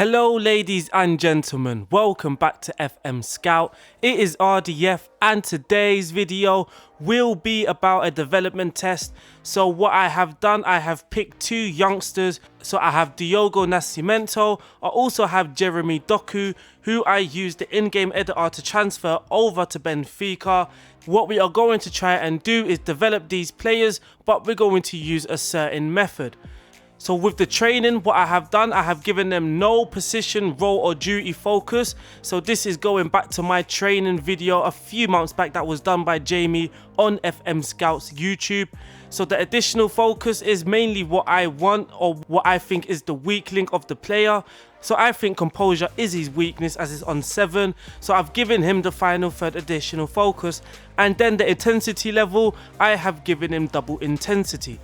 Hello ladies and gentlemen, welcome back to FMSCOUT. It is RDF and today's video will be about a development test. So what I have done, I have picked two youngsters. So I have Diogo Nascimento, I also have Jeremy Doku, who I used the in-game editor to transfer over to Benfica. What we are going to try and do is develop these players, but we're going to use a certain method. So with the training, what I have done, I have given them no position, role or duty focus. So this is going back to my training video a few months back that was done by Jamie on FMSCOUT's YouTube. So the additional focus is mainly what I want or what I think is the weak link of the player. So I think composure is his weakness as it's on 7. So I've given him the final third additional focus. And then the intensity level, I have given him double intensity.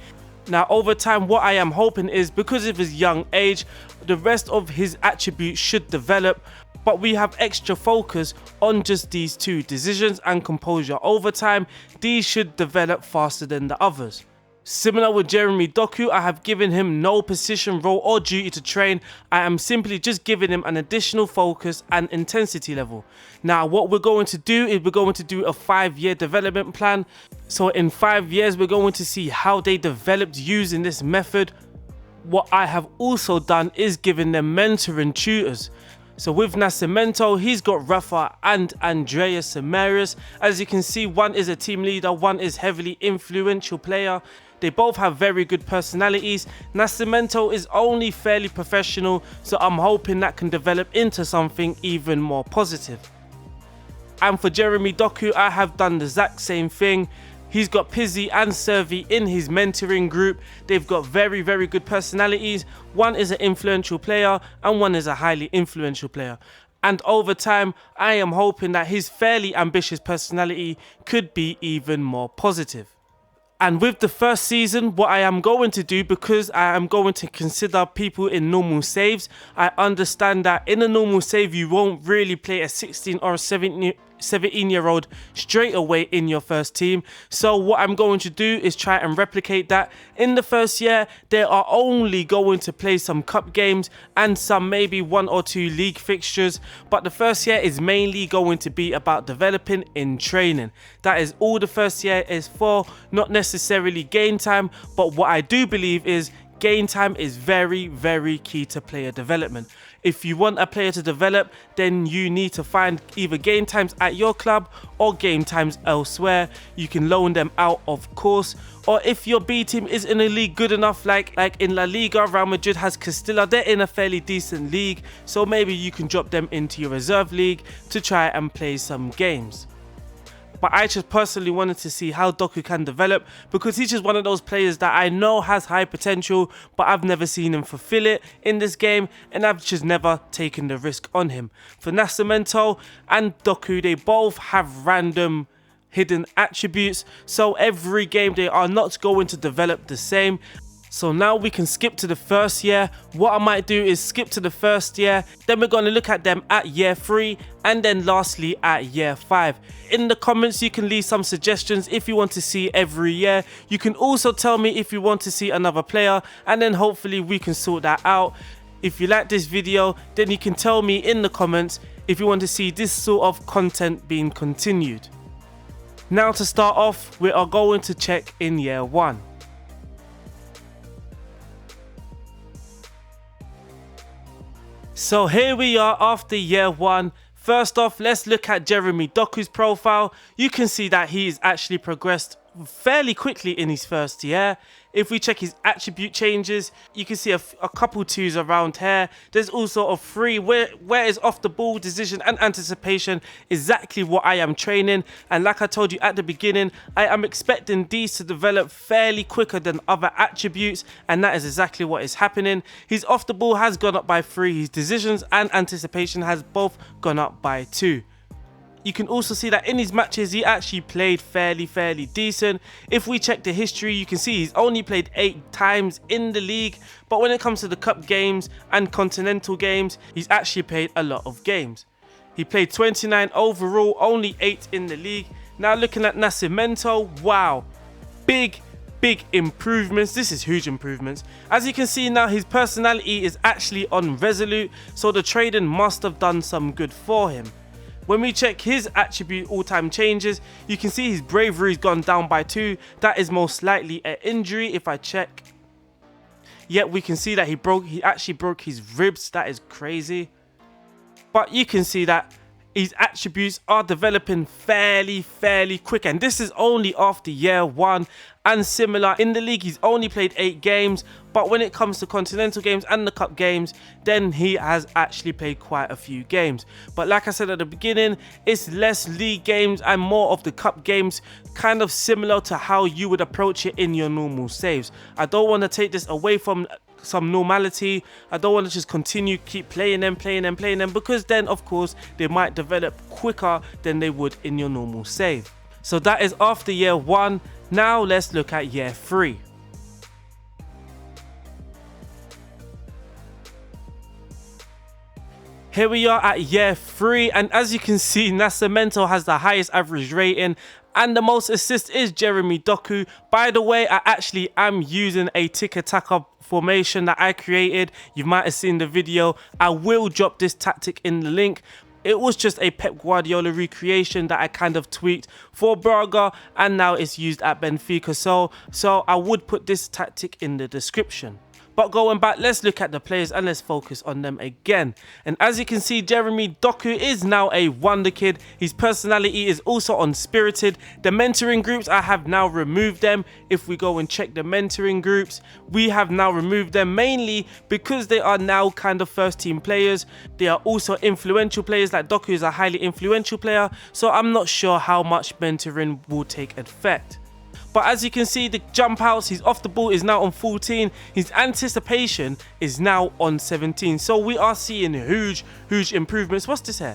Now over time what I am hoping is, because of his young age, the rest of his attributes should develop, but we have extra focus on just these two, decisions and composure. Over time these should develop faster than the others. Similar with Jeremy Doku, I have given him no position, role or duty to train. I am simply just giving him an additional focus and intensity level. Now what we're going to do is we're going to do a 5-year development plan. So in 5 years we're going to see how they developed using this method. What I have also done is giving them mentoring tutors. So with Nascimento, he's got Rafa and Andreas Samaras. As you can see, one is a team leader, one is heavily influential player. They both have very good personalities. Nascimento is only fairly professional, so I'm hoping that can develop into something even more positive. And for Jeremy Doku, I have done the exact same thing. He's got Pizzi and Servi in his mentoring group. They've got very good personalities. One is an influential player and one is a highly influential player. And over time, I am hoping that his fairly ambitious personality could be even more positive. And with the first season, what I am going to do, because I am going to consider people in normal saves, I understand that in a normal save you won't really play a 16 or a 17-year-old straight away in your first team. So what I'm going to do is try and replicate that. In the first year, they are only going to play some cup games and some maybe 1 or 2 league fixtures, but the first year is mainly going to be about developing in training. That is all the first year is for, not necessarily game time, but what I do believe is game time is very key to player development. If you want a player to develop, then you need to find either game times at your club or game times elsewhere. You can loan them out, of course. Or if your B team is in a league good enough, like in La Liga, Real Madrid has Castilla, they're in a fairly decent league. So maybe you can drop them into your reserve league to try and play some games. But I just personally wanted to see how Doku can develop, because he's just one of those players that I know has high potential, but I've never seen him fulfill it in this game, and I've just never taken the risk on him. For Nascimento and Doku, they both have random hidden attributes, so every game they are not going to develop the same. So now we can skip to the first year. What I might do is skip to the first year, then we're going to look at them at year 3, and then lastly at year 5. In the comments you can leave some suggestions if you want to see every year. You can also tell me if you want to see another player, and then hopefully we can sort that out. If you like this video, then you can tell me in the comments if you want to see this sort of content being continued. Now to start off, we are going to check in year 1. So here we are after year 1. First off, let's look at Jeremy Doku's profile. You can see that he has actually progressed fairly quickly in his first year. If we check his attribute changes, you can see a couple 2s around here. There's also a 3 where is off the ball, decision and anticipation, exactly what I am training. And like I told you at the beginning, I am expecting these to develop fairly quicker than other attributes, and that is exactly what is happening. His off the ball has gone up by 3, his decisions and anticipation has both gone up by 2. You can also see that in his matches he actually played fairly decent. If we check the history, you can see he's only played 8 times in the league, but when it comes to the cup games and continental games, he's actually played a lot of games. He played 29 overall, only 8 in the league. Now looking at Nascimento, wow, big big improvements. This is huge improvements. As you can see now, his personality is actually on resolute, so the trading must have done some good for him. When we check his attribute all-time changes, you can see his bravery's gone down by 2. That is most likely an injury if I check. Yet we can see that he actually broke his ribs. That is crazy. But you can see that his attributes are developing fairly quick, and this is only after year 1. And similar, in the league he's only played 8 games, but when it comes to continental games and the cup games, then he has actually played quite a few games. But like I said at the beginning, it's less league games and more of the cup games, kind of similar to how you would approach it in your normal saves. I don't want to take this away from some normality. I don't want to just keep playing them, because then of course they might develop quicker than they would in your normal save. So that is after year 1. Now let's look at year 3. Here we are at year 3, and as you can see, Nascimento has the highest average rating and the most assists is Jeremy Doku. By the way, I actually am using a tiki-taka formation that I created. You might have seen the video. I will drop this tactic in the link. It was just a Pep Guardiola recreation that I kind of tweaked for Braga, and now it's used at Benfica. So I would put this tactic in the description. But going back, let's look at the players and let's focus on them again. And as you can see, Jeremy Doku is now a Wonderkid. His personality is also unspirited. The mentoring groups, I have now removed them. If we go and check the mentoring groups, we have now removed them mainly because they are now kind of first team players. They are also influential players, like Doku is a highly influential player. So I'm not sure how much mentoring will take effect. But as you can see, the jump outs, his off the ball is now on 14. His anticipation is now on 17. So we are seeing huge improvements. What's this here?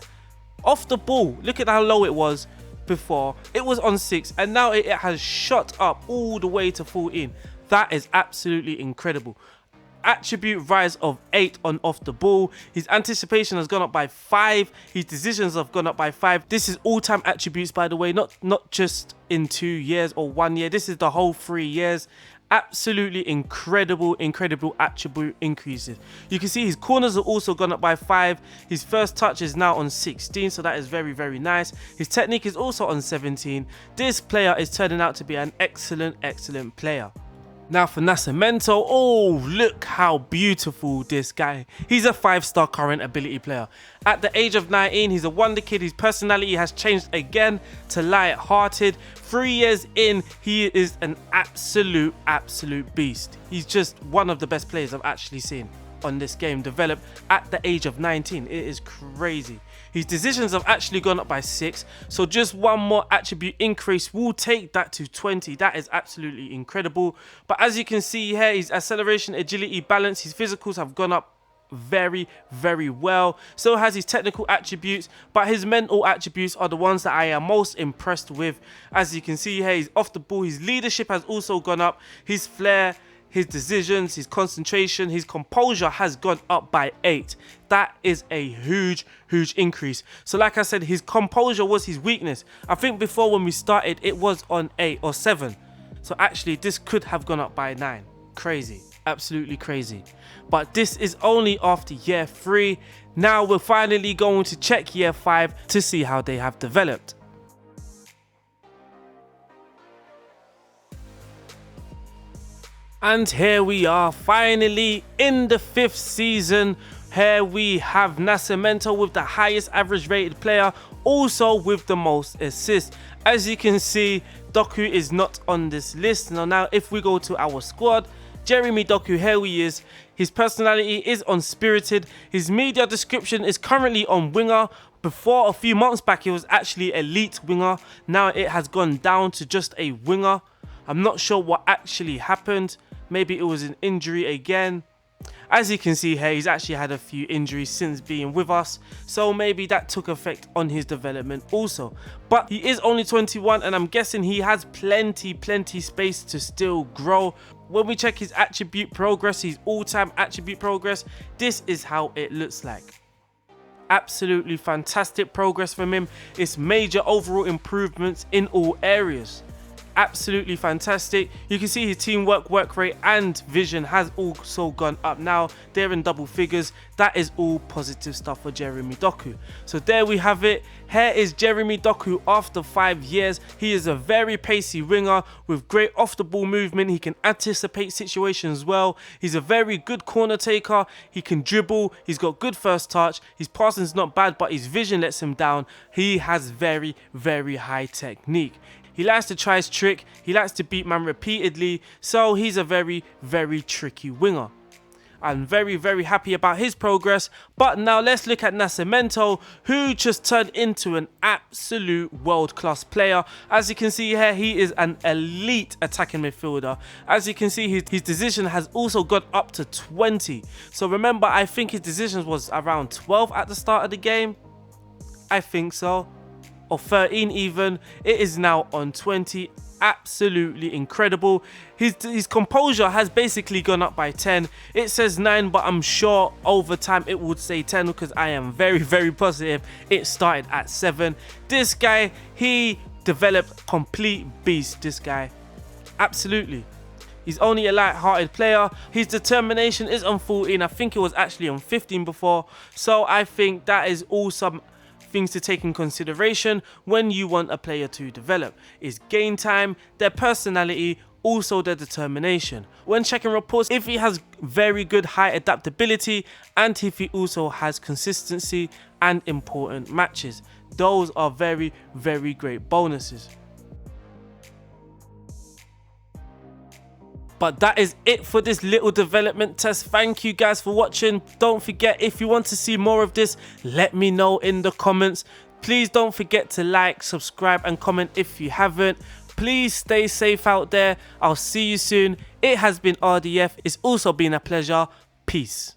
Off the ball, look at how low it was before. It was on 6 and now it has shot up all the way to 14. That is absolutely incredible. Attribute rise of 8 on off the ball. His anticipation has gone up by 5. His decisions have gone up by 5. This is all-time attributes, by the way, not just in 2 years or 1 year. This is the whole 3 years. Absolutely incredible attribute increases. You can see his corners have also gone up by 5. His first touch is now on 16, so that is very nice. His technique is also on 17. This player is turning out to be an excellent player. Now for Nascimento, oh, look how beautiful this guy. He's a 5-star current ability player. At the age of 19, he's a Wonderkid. His personality has changed again to light-hearted. 3 years in, he is an absolute beast. He's just one of the best players I've actually seen on this game develop at the age of 19. It is crazy. His decisions have actually gone up by 6, so just one more attribute increase will take that to 20. That is absolutely incredible. But as you can see here, his acceleration, agility, balance, his physicals have gone up very well. So has his technical attributes, but his mental attributes are the ones that I am most impressed with. As you can see here, he's off the ball. His leadership has also gone up. His flair, his decisions, his concentration, his composure has gone up by 8. That is a huge increase. So like I said, his composure was his weakness. I think before when we started, it was on 8 or 7. So actually, this could have gone up by 9. Crazy. Absolutely crazy. But this is only after year 3. Now we're finally going to check year 5 to see how they have developed. And here we are, finally in the 5th season. Here we have Nascimento with the highest average rated player, also with the most assists. As you can see, Doku is not on this list. Now if we go to our squad, Jeremy Doku, here he is. His personality is unspirited. His media description is currently on winger. Before, a few months back, it was actually elite winger. Now it has gone down to just a winger. I'm not sure what actually happened. Maybe it was an injury again. As you can see here, he's actually had a few injuries since being with us, so maybe that took effect on his development also. But he is only 21 and I'm guessing he has plenty space to still grow. When we check his attribute progress, his all-time attribute progress, this is how it looks like. Absolutely fantastic progress from him. It's major overall improvements in all areas. absolutely fantastic. You can see his teamwork, work rate and vision has also gone up now. They're in double figures. That is all positive stuff for Jeremy Doku. So there we have it. Here is Jeremy Doku after 5 years. He is a very pacey winger with great off the ball movement. He can anticipate situations well. He's a very good corner taker. He can dribble. He's got good first touch. His passing's not bad, but his vision lets him down. He has very, very high technique. He likes to try his trick. He likes to beat man repeatedly. So he's a very, very tricky winger. I'm very, very happy about his progress. But now let's look at Nascimento, who just turned into an absolute world-class player. As you can see here, he is an elite attacking midfielder. As you can see, his decision has also got up to 20. So remember, I think his decisions was around 12 at the start of the game. I think so. Or 13 even. It is now on 20. Absolutely incredible. His composure has basically gone up by 10. It says 9, but I'm sure over time it would say 10 because I am very, very positive it started at 7. This guy, he developed complete beast, this guy. Absolutely. He's only a light-hearted player. His determination is on 14. I think it was actually on 15 before. So I think that is awesome. Things to take in consideration when you want a player to develop is game time, their personality, also their determination. When checking reports, if he has very good high adaptability and if he also has consistency and important matches. Those are very, very great bonuses. But that is it for this little development test. Thank you guys for watching. Don't forget, if you want to see more of this, let me know in the comments. Please don't forget to like, subscribe and comment if you haven't. Please stay safe out there. I'll see you soon. It has been RDF. It's also been a pleasure. Peace.